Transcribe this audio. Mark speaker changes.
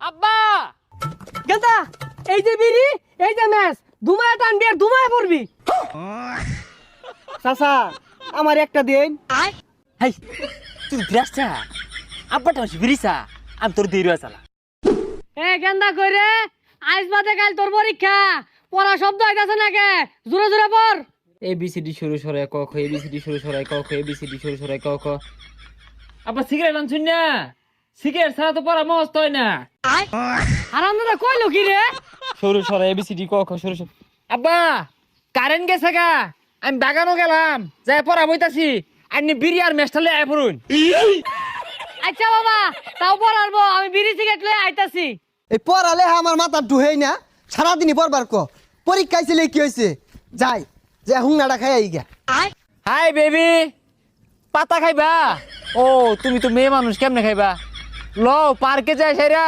Speaker 1: আব্বা
Speaker 2: গেন্দা এই যে বিড়ি এই যে ম্যাচ দুমায় টানবি আর দুমায় পড়বি। চাচা আমার একটা দিন।
Speaker 1: হাই তুই বিরাসা আব্বাটা হচ্ছে বিরিসা আমি তোর দেরি চালা
Speaker 2: এ গেন্দা কইরে আইস বাদে কাল তোর পরীক্ষা পড়া শব্দ হইতাছে নাকি জোরে জোরে পড়।
Speaker 1: এ বি সি ডি শুরু সরাই ক খ এ বি সি ডি শুরু সরাই ক খ এ বি সি ডি শুরু সরাই ক খ আব্বা সিগারেট আনছুন না সিগারেট ছাড়া তো পড়া মস্ত হয় না
Speaker 2: আরাম দাদা কইলো কি রে?
Speaker 1: শুরু সরাই এ বি সি ডি ক খ শুরু সরাই আব্বা কারেন্ট গেছে গা আমি বাগানও গেলাম যাই পড়া বইতাছি আপনি বিড়ি আর মেস্টালে আয় পড়ুন
Speaker 2: আচ্ছা বাবা তাও পড়ারবো আমি বিড়ি সিগারেট লয়ে আইতাছি।
Speaker 3: এই পড়ালে আমার মাথা ঢুহেই না সারাদিনই পড়বার ক পরীক্ষায় ছিল কি হয়েছে যাই যে হুংনাটা খাই আই গা।
Speaker 1: হাই বেবি পাতা খাইবা ও তুমি তো মেয়ে মানুষ কেমনে খাইবা ল পার্কে যাই সেরা